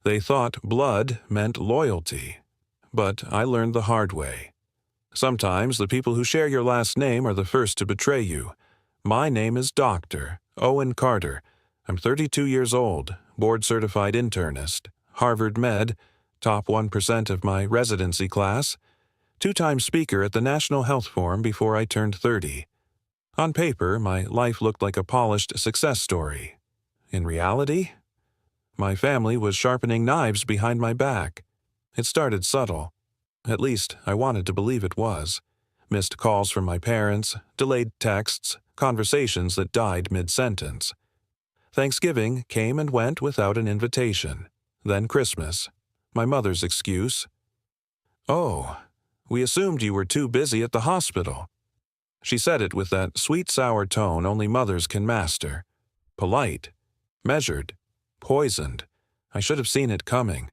They thought blood meant loyalty, but I learned the hard way. Sometimes the people who share your last name are the first to betray you. My name is Dr. Owen Carter. I'm 32 years old, board-certified internist, Harvard Med, top 1% of my residency class, two-time speaker at the National Health Forum before I turned 30. On paper, my life looked like a polished success story. In reality, my family was sharpening knives behind my back. It started subtle. At least, I wanted to believe it was. Missed calls from my parents, delayed texts, conversations that died mid-sentence. Thanksgiving came and went without an invitation. Then Christmas. My mother's excuse. "Oh, we assumed you were too busy at the hospital." She said it with that sweet, sour tone only mothers can master. Polite. Measured. Poisoned. I should have seen it coming.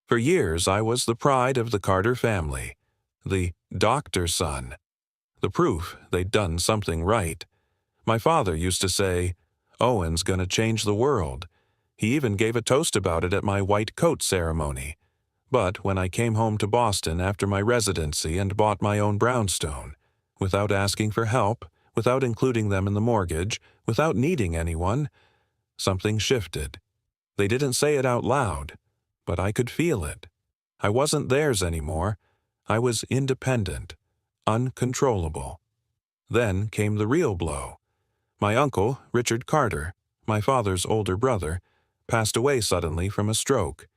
For years, I was the pride of the Carter family. The doctor son. The proof they'd done something right. My father used to say, "Owen's gonna change the world." He even gave a toast about it at my white coat ceremony. But when I came home to Boston after my residency and bought my own brownstone, without asking for help, without including them in the mortgage, without needing anyone, something shifted. They didn't say it out loud, but I could feel it. I wasn't theirs anymore. I was independent, uncontrollable. Then came the real blow. My uncle, Richard Carter, my father's older brother, passed away suddenly from a stroke.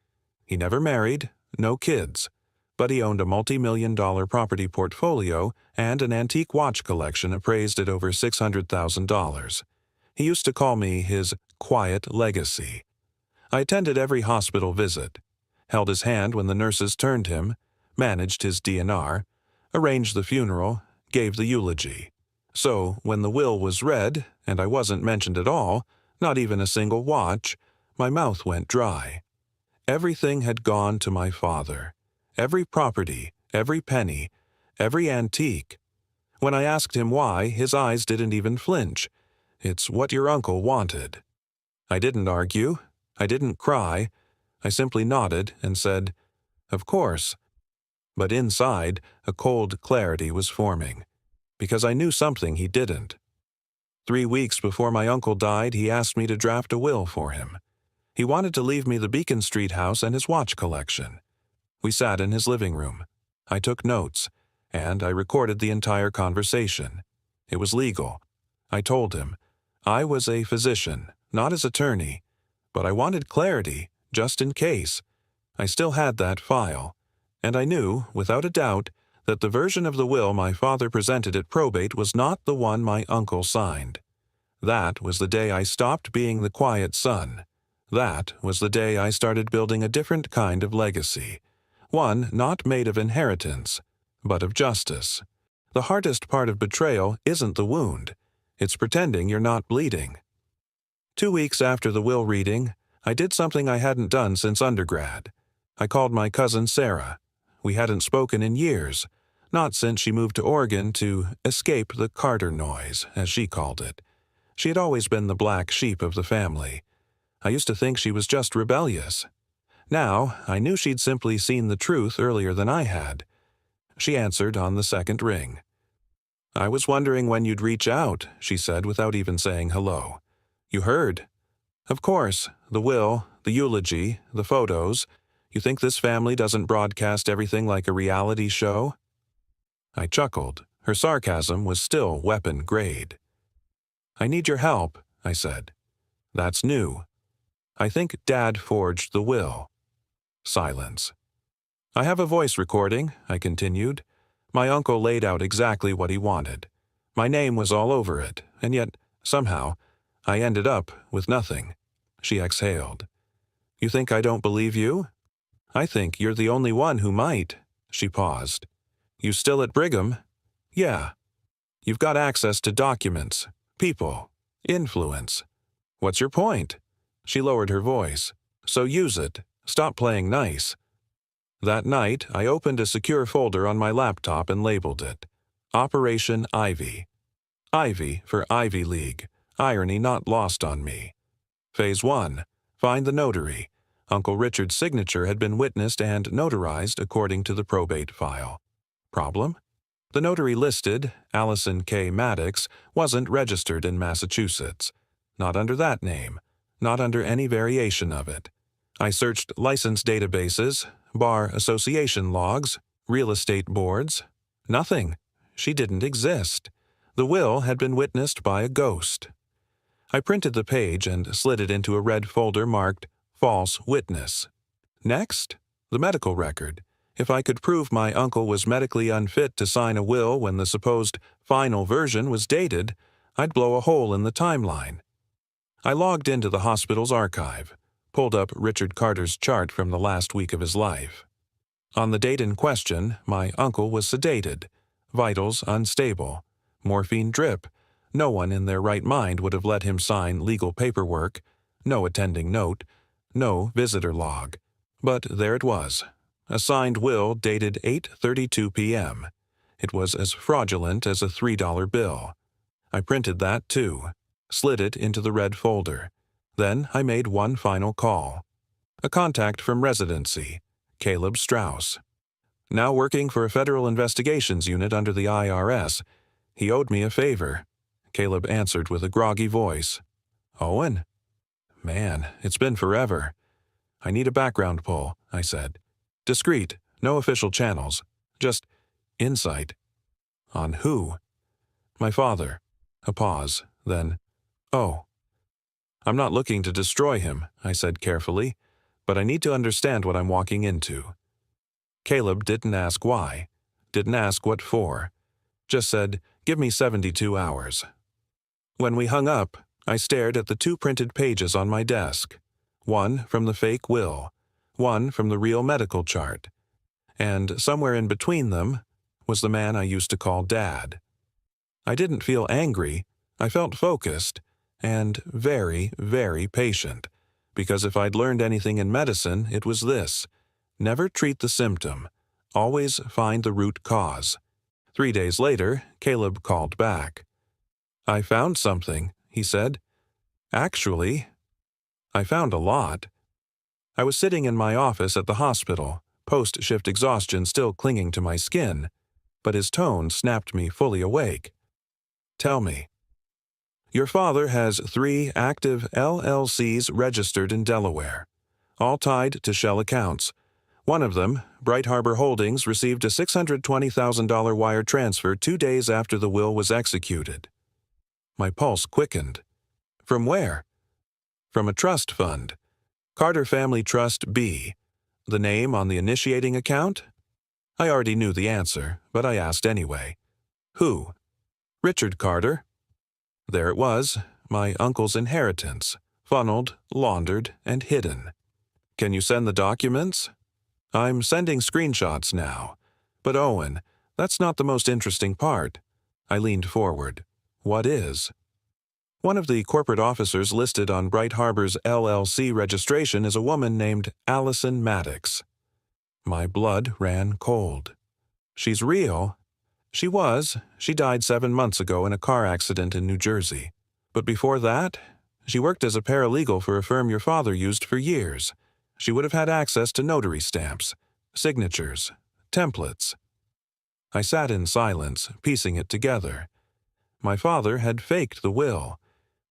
He never married, no kids, but he owned a multi-million-dollar property portfolio and an antique watch collection appraised at over $600,000. He used to call me his quiet legacy. I attended every hospital visit, held his hand when the nurses turned him, managed his DNR, arranged the funeral, gave the eulogy. So, when the will was read, and I wasn't mentioned at all, not even a single watch, my mouth went dry. Everything had gone to my father. Every property, every penny, every antique. When I asked him why, his eyes didn't even flinch. "It's what your uncle wanted." I didn't argue. I didn't cry. I simply nodded and said, "Of course." But inside, a cold clarity was forming, because I knew something he didn't. 3 weeks before my uncle died, he asked me to draft a will for him. He wanted to leave me the Beacon Street house and his watch collection. We sat in his living room. I took notes, and I recorded the entire conversation. It was legal. I told him, I was a physician, not his attorney, but I wanted clarity, just in case. I still had that file, and I knew, without a doubt, that the version of the will my father presented at probate was not the one my uncle signed. That was the day I stopped being the quiet son. That was the day I started building a different kind of legacy, one not made of inheritance, but of justice. The hardest part of betrayal isn't the wound. It's pretending you're not bleeding. 2 weeks after the will reading, I did something I hadn't done since undergrad. I called my cousin Sarah. We hadn't spoken in years, not since she moved to Oregon to escape the Carter noise, as she called it. She had always been the black sheep of the family. I used to think she was just rebellious. Now, I knew she'd simply seen the truth earlier than I had. She answered on the second ring. "I was wondering when you'd reach out," she said without even saying hello. "You heard." "Of course, the will, the eulogy, the photos. You think this family doesn't broadcast everything like a reality show?" I chuckled. Her sarcasm was still weapon grade. "I need your help," I said. "That's new. I think Dad forged the will." Silence. "I have a voice recording," I continued. My uncle laid out exactly what he wanted. My name was all over it, and yet, somehow, I ended up with nothing. She exhaled. "You think I don't believe you?" "I think you're the only one who might." She paused. "You still at Brigham?" "Yeah." "You've got access to documents, people, influence. What's your point?" She lowered her voice. "So use it. Stop playing nice." That night, I opened a secure folder on my laptop and labeled it Operation Ivy. Ivy for Ivy League. Irony not lost on me. Phase 1. Find the notary. Uncle Richard's signature had been witnessed and notarized according to the probate file. Problem? The notary listed, Allison K. Maddox, wasn't registered in Massachusetts. Not under that name. Not under any variation of it. I searched license databases, bar association logs, real estate boards. Nothing. She didn't exist. The will had been witnessed by a ghost. I printed the page and slid it into a red folder marked False Witness. Next, the medical record. If I could prove my uncle was medically unfit to sign a will when the supposed final version was dated, I'd blow a hole in the timeline. I logged into the hospital's archive, pulled up Richard Carter's chart from the last week of his life. On the date in question, my uncle was sedated, vitals unstable, morphine drip. No one in their right mind would have let him sign legal paperwork, no attending note, no visitor log. But there it was. A signed will dated 8:32 p.m. It was as fraudulent as a $3 bill. I printed that too, slid it into the red folder. Then I made one final call. A contact from residency, Caleb Strauss. Now working for a federal investigations unit under the IRS, he owed me a favor. Caleb answered with a groggy voice. Owen? Man, it's been forever. I need a background pull, I said. Discreet, no official channels, just insight. On who? My father. A pause, then, oh. I'm not looking to destroy him, I said carefully, but I need to understand what I'm walking into. Caleb didn't ask why, didn't ask what for, just said, give me 72 hours. When we hung up, I stared at the two printed pages on my desk, one from the fake will, one from the real medical chart, and somewhere in between them was the man I used to call Dad. I didn't feel angry, I felt focused, and very, very patient, because if I'd learned anything in medicine, it was this: never treat the symptom, always find the root cause. 3 days later, Caleb called back. I found something, he said. Actually, I found a lot. I was sitting in my office at the hospital, post-shift exhaustion still clinging to my skin, but his tone snapped me fully awake. Tell me. Your father has 3 active LLCs registered in Delaware, all tied to shell accounts. One of them, Bright Harbor Holdings, received a $620,000 wire transfer 2 days after the will was executed. My pulse quickened. From where? From a trust fund. Carter Family Trust B. The name on the initiating account? I already knew the answer, but I asked anyway. Who? Richard Carter. There it was, my uncle's inheritance, funneled, laundered, and hidden. Can you send the documents? I'm sending screenshots now. But Owen, that's not the most interesting part. I leaned forward. What is? One of the corporate officers listed on Bright Harbor's LLC registration is a woman named Allison Maddox. My blood ran cold. She's real. She was. She died 7 months ago in a car accident in New Jersey. But before that, she worked as a paralegal for a firm your father used for years. She would have had access to notary stamps, signatures, templates. I sat in silence, piecing it together. My father had faked the will,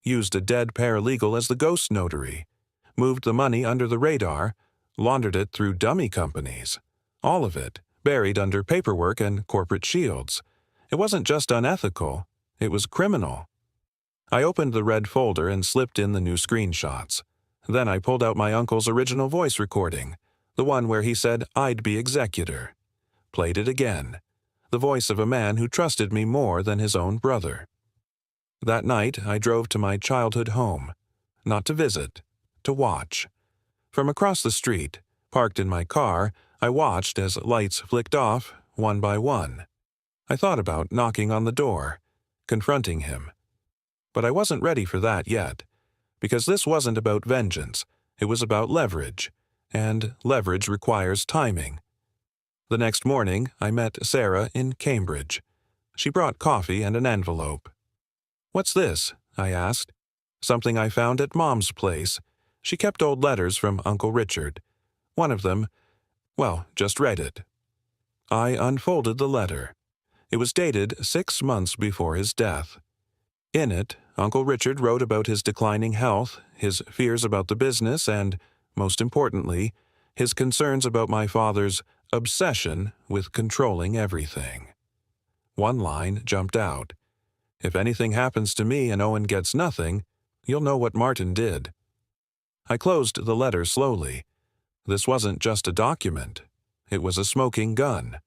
used a dead paralegal as the ghost notary, moved the money under the radar, laundered it through dummy companies. All of it, buried under paperwork and corporate shields. It wasn't just unethical, it was criminal. I opened the red folder and slipped in the new screenshots. Then I pulled out my uncle's original voice recording, the one where he said I'd be executor. Played it again, the voice of a man who trusted me more than his own brother. That night, I drove to my childhood home, not to visit, to watch. From across the street, parked in my car, I watched as lights flicked off, one by one. I thought about knocking on the door, confronting him. But I wasn't ready for that yet, because this wasn't about vengeance, it was about leverage, and leverage requires timing. The next morning, I met Sarah in Cambridge. She brought coffee and an envelope. "What's this?" I asked. "Something I found at Mom's place. She kept old letters from Uncle Richard. One of them, well, just read it. I unfolded the letter. It was dated 6 months before his death. In it, Uncle Richard wrote about his declining health, his fears about the business, and, most importantly, his concerns about my father's obsession with controlling everything. One line jumped out. "If anything happens to me and Owen gets nothing, you'll know what Martin did." I closed the letter slowly. This wasn't just a document. It was a smoking gun.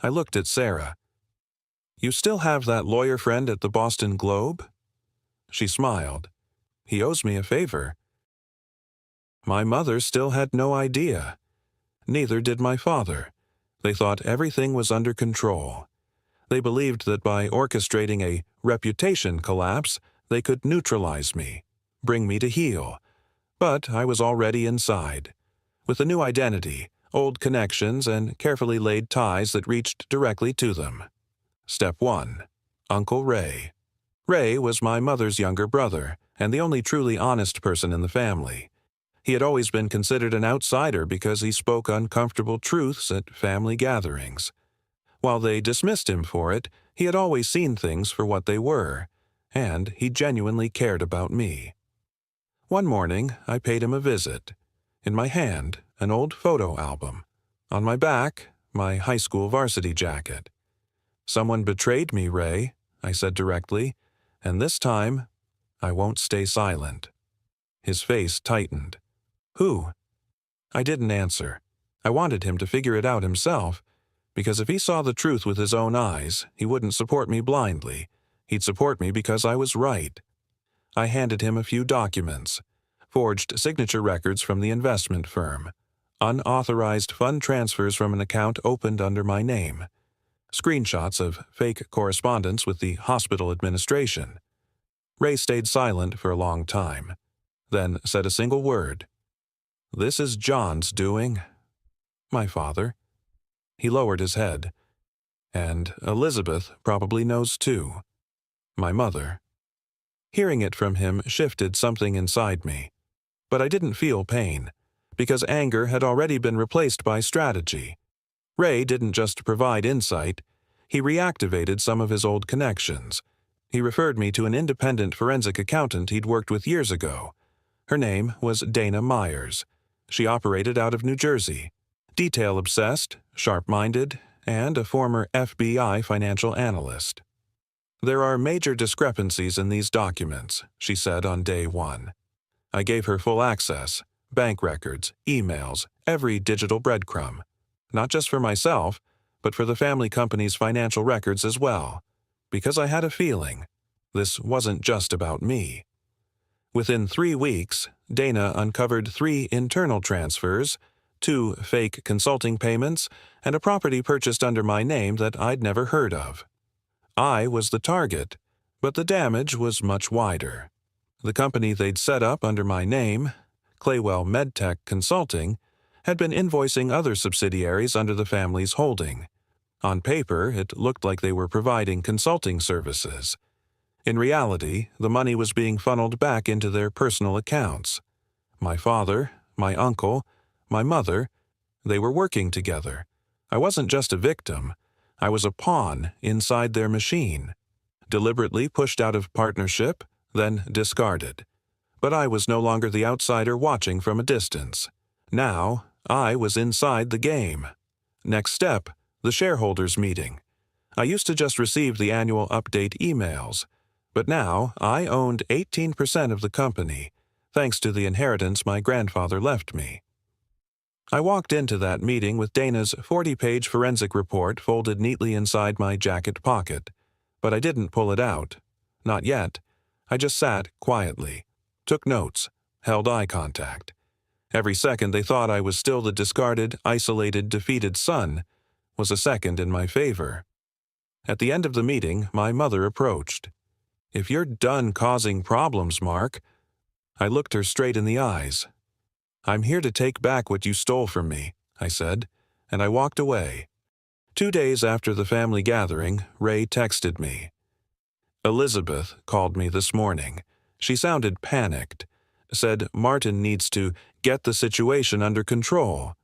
I looked at Sarah. "You still have that lawyer friend at the Boston Globe?" She smiled. "He owes me a favor." My mother still had no idea. Neither did my father. They thought everything was under control. They believed that by orchestrating a reputation collapse, they could neutralize me, bring me to heel. But I was already inside, with a new identity, old connections, and carefully laid ties that reached directly to them. Step 1. Uncle Ray. Ray was my mother's younger brother, and the only truly honest person in the family. He had always been considered an outsider because he spoke uncomfortable truths at family gatherings. While they dismissed him for it, he had always seen things for what they were, and he genuinely cared about me. One morning, I paid him a visit. In my hand, an old photo album. On my back, my high school varsity jacket. "Someone betrayed me, Ray," I said directly, "and this time, I won't stay silent." His face tightened. "Who?" I didn't answer. I wanted him to figure it out himself, because if he saw the truth with his own eyes, he wouldn't support me blindly. He'd support me because I was right. I handed him a few documents. Forged signature records from the investment firm. Unauthorized fund transfers from an account opened under my name. Screenshots of fake correspondence with the hospital administration. Ray stayed silent for a long time, then said a single word. "This is John's doing." "My father." He lowered his head. "And Elizabeth probably knows too." "My mother." Hearing it from him shifted something inside me. But I didn't feel pain, because anger had already been replaced by strategy. Ray didn't just provide insight, he reactivated some of his old connections. He referred me to an independent forensic accountant he'd worked with years ago. Her name was Dana Myers. She operated out of New Jersey. Detail-obsessed, sharp-minded, and a former FBI financial analyst. "There are major discrepancies in these documents," she said on day 1. I gave her full access, bank records, emails, every digital breadcrumb. Not just for myself, but for the family company's financial records as well. Because I had a feeling this wasn't just about me. Within 3 weeks, Dana uncovered 3 internal transfers, 2 fake consulting payments, and a property purchased under my name that I'd never heard of. I was the target, but the damage was much wider. The company they'd set up under my name, Claywell MedTech Consulting, had been invoicing other subsidiaries under the family's holding. On paper, it looked like they were providing consulting services. In reality, the money was being funneled back into their personal accounts. My father, my uncle, my mother, they were working together. I wasn't just a victim. I was a pawn inside their machine, deliberately pushed out of partnership, then discarded. But I was no longer the outsider watching from a distance. Now, I was inside the game. Next step, the shareholders' meeting. I used to just receive the annual update emails, but now I owned 18% of the company, thanks to the inheritance my grandfather left me. I walked into that meeting with Dana's 40-page forensic report folded neatly inside my jacket pocket, but I didn't pull it out. Not yet. I just sat quietly, took notes, held eye contact. Every second they thought I was still the discarded, isolated, defeated son was a second in my favor. At the end of the meeting, my mother approached. "If you're done causing problems, Mark," I looked her straight in the eyes. "I'm here to take back what you stole from me," I said, and I walked away. 2 days after the family gathering, Ray texted me. "Elizabeth called me this morning. She sounded panicked. said Martin needs to get the situation under control.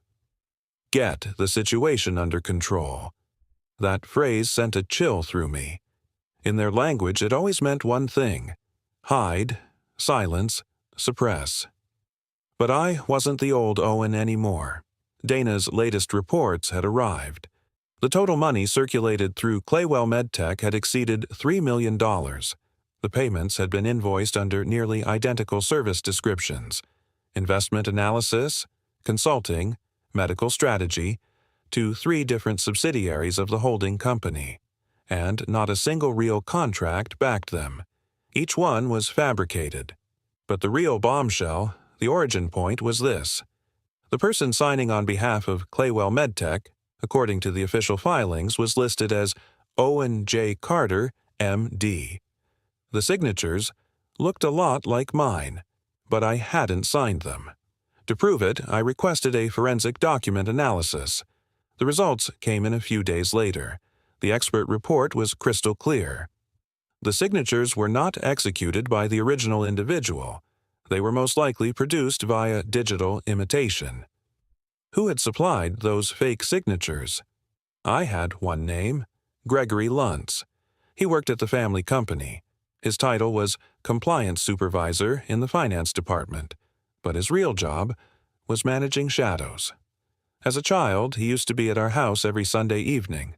Get the situation under control. That phrase sent a chill through me. In their language, it always meant one thing: hide, silence, suppress. But I wasn't the old Owen anymore. Dana's latest reports had arrived. The total money circulated through Claywell MedTech had exceeded $3 million. The payments had been invoiced under nearly identical service descriptions: investment analysis, consulting, medical strategy, to 3 different subsidiaries of the holding company. And not a single real contract backed them. Each one was fabricated. But the real bombshell, the origin point, was this. The person signing on behalf of Claywell MedTech, according to the official filings, was listed as Owen J. Carter, M.D. The signatures looked a lot like mine, but I hadn't signed them. To prove it, I requested a forensic document analysis. The results came in a few days later. The expert report was crystal clear. The signatures were not executed by the original individual. They were most likely produced via digital imitation. Who had supplied those fake signatures? I had one name: Gregory Luntz. He worked at the family company. His title was compliance supervisor in the finance department, but his real job was managing shadows. As a child, he used to be at our house every Sunday evening.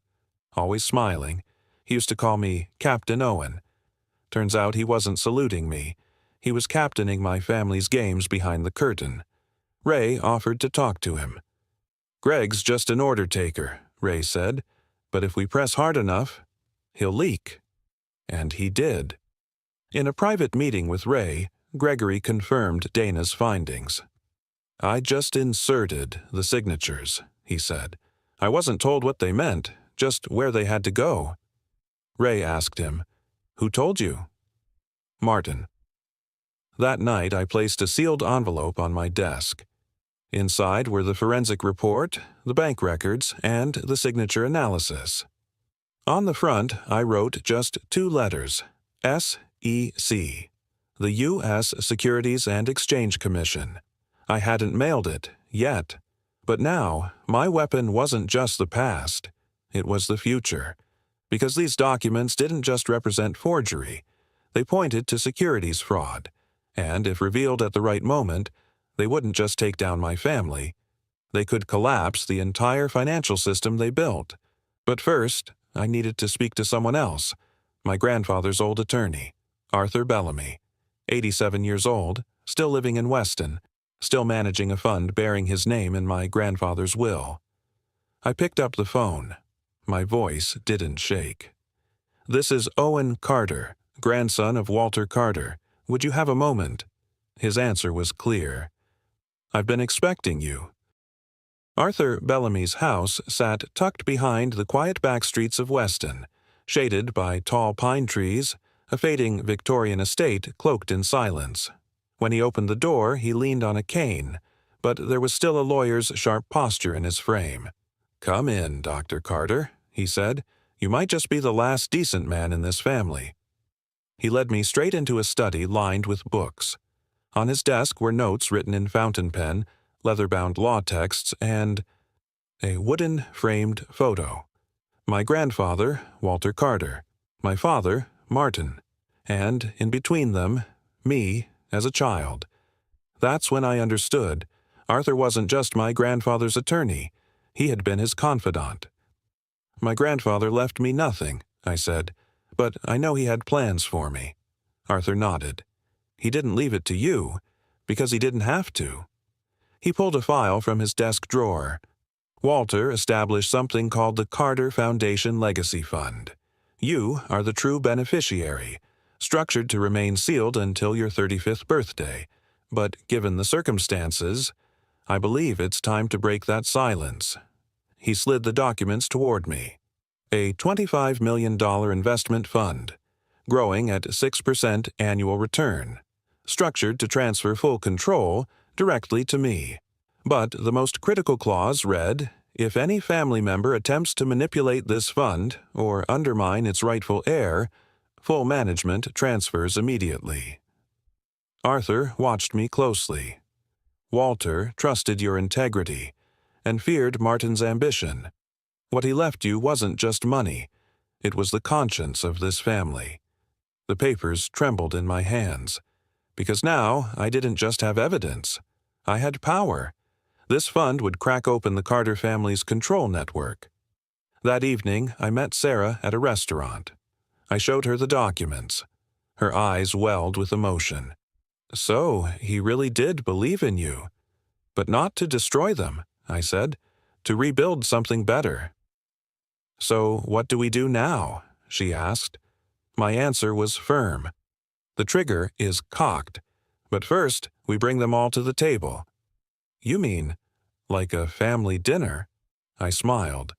Always smiling, he used to call me Captain Owen. Turns out he wasn't saluting me. He was captaining my family's games behind the curtain. Ray offered to talk to him. "Greg's just an order taker," Ray said, "but if we press hard enough, he'll leak." And he did. In a private meeting with Ray, Gregory confirmed Dana's findings. "I just inserted the signatures," he said. "I wasn't told what they meant, just where they had to go." Ray asked him, "Who told you?" "Martin." That night I placed a sealed envelope on my desk. Inside were the forensic report, the bank records, and the signature analysis. On the front, I wrote just 2 letters: SEC, the U.S. Securities and Exchange Commission. I hadn't mailed it, yet. But now, my weapon wasn't just the past. It was the future. Because these documents didn't just represent forgery. They pointed to securities fraud. And if revealed at the right moment, they wouldn't just take down my family. They could collapse the entire financial system they built. But first, I needed to speak to someone else. My grandfather's old attorney, Arthur Bellamy, 87 years old, still living in Weston, still managing a fund bearing his name in my grandfather's will. I picked up the phone. My voice didn't shake. "This is Owen Carter, grandson of Walter Carter. Would you have a moment?" His answer was clear. "I've been expecting you." Arthur Bellamy's house sat tucked behind the quiet back streets of Weston, shaded by tall pine trees, a fading Victorian estate cloaked in silence. When he opened the door, he leaned on a cane, but there was still a lawyer's sharp posture in his frame. "Come in, Dr. Carter," he said. "You might just be the last decent man in this family." He led me straight into a study lined with books. On his desk were notes written in fountain pen, leather-bound law texts, and a wooden-framed photo. My grandfather, Walter Carter. My father, Martin. And, in between them, me, as a child. That's when I understood. Arthur wasn't just my grandfather's attorney. He had been his confidant. "My grandfather left me nothing," I said, "but I know he had plans for me." Arthur nodded. "He didn't leave it to you, because he didn't have to." He pulled a file from his desk drawer. "Walter established something called the Carter Foundation Legacy Fund. You are the true beneficiary, structured to remain sealed until your 35th birthday. But given the circumstances, I believe it's time to break that silence." He slid the documents toward me. "A $25 million investment fund, growing at 6% annual return, structured to transfer full control directly to me. But the most critical clause read, if any family member attempts to manipulate this fund or undermine its rightful heir, full management transfers immediately." Arthur watched me closely. Walter trusted your integrity and feared Martin's ambition. What he left you wasn't just money. It was the conscience of this family. The papers trembled in my hands, because now I didn't just have evidence. I had power. This fund would crack open the Carter family's control network. That evening, I met Sarah at a restaurant. I showed her the documents. Her eyes welled with emotion. So, he really did believe in you. But not to destroy them, I said, to rebuild something better. So, what do we do now? She asked. My answer was firm. The trigger is cocked, but first we bring them all to the table. You mean, like a family dinner? I smiled.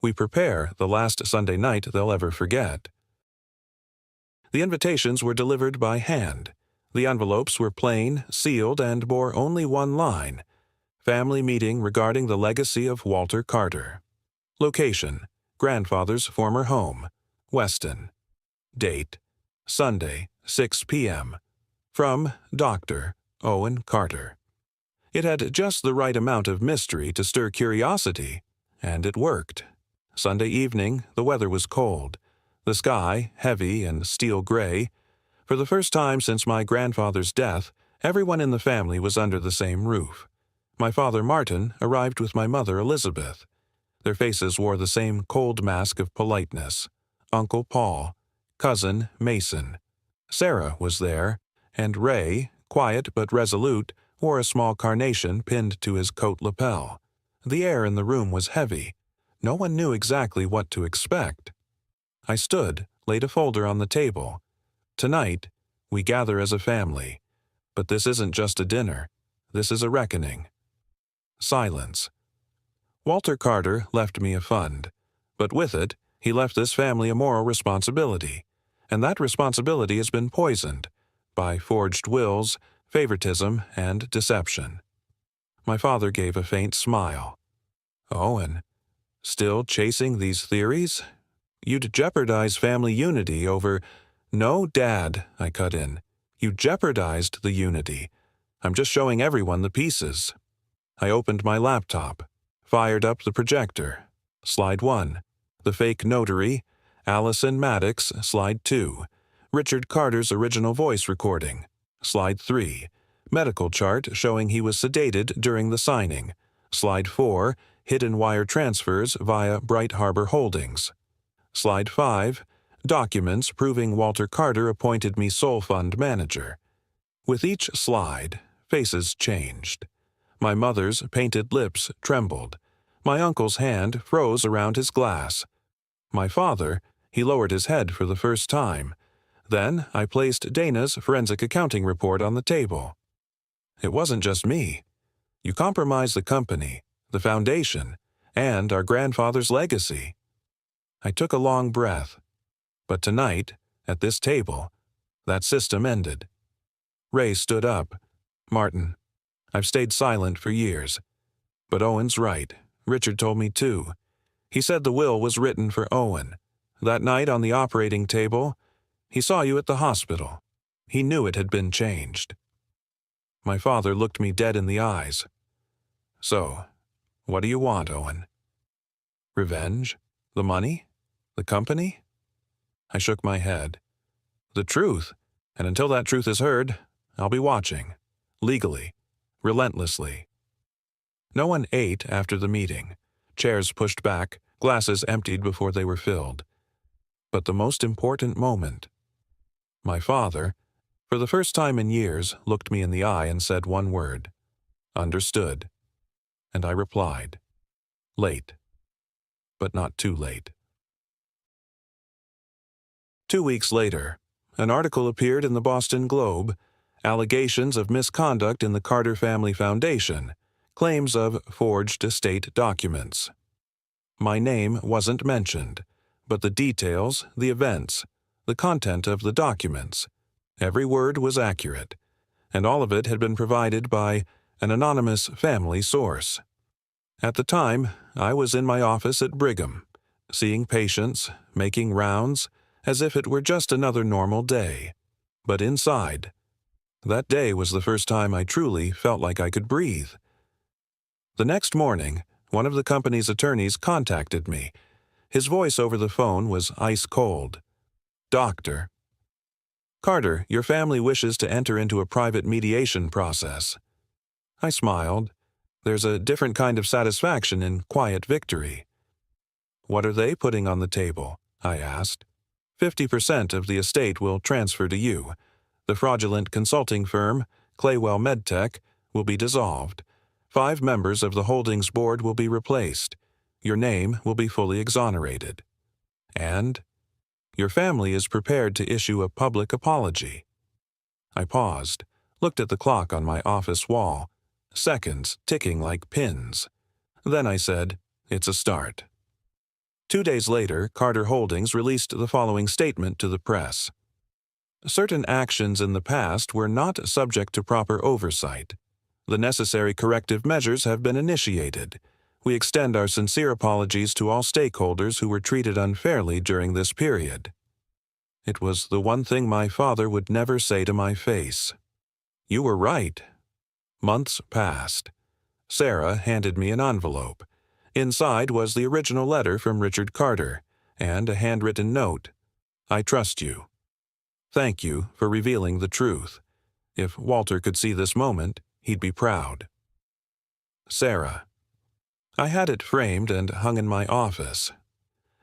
We prepare the last Sunday night they'll ever forget. The invitations were delivered by hand. The envelopes were plain, sealed, and bore only one line: family meeting regarding the legacy of Walter Carter. Location: grandfather's former home, Weston. Date: Sunday, 6 p.m. From Dr. Owen Carter. It had just the right amount of mystery to stir curiosity, and it worked. Sunday evening, the weather was cold, the sky heavy and steel gray. For the first time since my grandfather's death, everyone in the family was under the same roof. My father Martin arrived with my mother Elizabeth. Their faces wore the same cold mask of politeness. Uncle Paul, cousin Mason. Sarah was there, and Ray, quiet but resolute, wore a small carnation pinned to his coat lapel. The air in the room was heavy. No one knew exactly what to expect. I stood, laid a folder on the table. Tonight, we gather as a family. But this isn't just a dinner. This is a reckoning. Silence. Walter Carter left me a fund, but with it, he left this family a moral responsibility, and that responsibility has been poisoned by forged wills, favoritism, and deception. My father gave a faint smile. Owen, still chasing these theories? You'd jeopardize family unity over— No, Dad, I cut in. You jeopardized the unity. I'm just showing everyone the pieces. I opened my laptop, fired up the projector. Slide 1. The fake notary, Allison Maddox, Slide 2. Richard Carter's original voice recording. Slide 3. Medical chart showing he was sedated during the signing. Slide 4. Hidden wire transfers via Bright Harbor Holdings. Slide 5. Documents proving Walter Carter appointed me sole fund manager. With each slide, faces changed. My mother's painted lips trembled. My uncle's hand froze around his glass. My father, he lowered his head for the first time. Then I placed Dana's forensic accounting report on the table. It wasn't just me. You compromised the company, the foundation, and our grandfather's legacy. I took a long breath. But tonight, at this table, that system ended. Ray stood up. Martin, I've stayed silent for years. But Owen's right. Richard told me too. He said the will was written for Owen. That night on the operating table, he saw you at the hospital. He knew it had been changed. My father looked me dead in the eyes. So, what do you want, Owen? Revenge? The money? The company? I shook my head. The truth, and until that truth is heard, I'll be watching. Legally. Relentlessly. No one ate after the meeting. Chairs pushed back, glasses emptied before they were filled. But the most important moment. My father, for the first time in years, looked me in the eye and said one word. Understood. And I replied. Late. But not too late. 2 weeks later, an article appeared in the Boston Globe, allegations of misconduct in the Carter Family Foundation, claims of forged estate documents. My name wasn't mentioned, but the details, the events, the content of the documents, every word was accurate, and all of it had been provided by an anonymous family source. At the time, I was in my office at Brigham, seeing patients, making rounds, as if it were just another normal day. but inside. That day was the first time I truly felt like I could breathe. The next morning, one of the company's attorneys contacted me. His voice over the phone was ice cold. "Doctor Carter, your family wishes to enter into a private mediation process." I smiled. There's a different kind of satisfaction in quiet victory. "What are they putting on the table?" I asked. 50% of the estate will transfer to you. The fraudulent consulting firm, Claywell MedTech, will be dissolved. 5 members of the holdings board will be replaced. Your name will be fully exonerated. And your family is prepared to issue a public apology. I paused, looked at the clock on my office wall, seconds ticking like pins. Then I said, "It's a start." 2 days later, Carter Holdings released the following statement to the press. Certain actions in the past were not subject to proper oversight. The necessary corrective measures have been initiated. We extend our sincere apologies to all stakeholders who were treated unfairly during this period. It was the one thing my father would never say to my face. You were right. Months passed. Sarah handed me an envelope. Inside was the original letter from Richard Carter, and a handwritten note. "I trust you. Thank you for revealing the truth. If Walter could see this moment, he'd be proud. Sarah." I had it framed and hung in my office.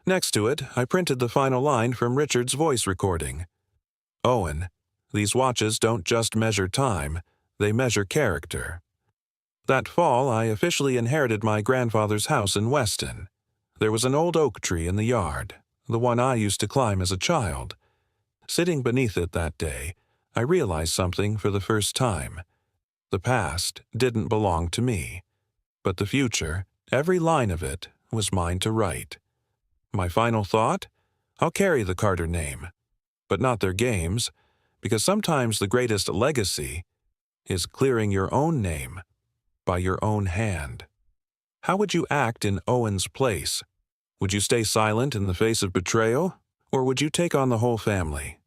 Next to it, I printed the final line from Richard's voice recording. "Owen, these watches don't just measure time, they measure character." That fall, I officially inherited my grandfather's house in Weston. There was an old oak tree in the yard, the one I used to climb as a child. Sitting beneath it that day, I realized something for the first time. The past didn't belong to me, but the future, every line of it, was mine to write. My final thought? I'll carry the Carter name, but not their games, because sometimes the greatest legacy is clearing your own name by your own hand. How would you act in Owen's place? Would you stay silent in the face of betrayal, or would you take on the whole family?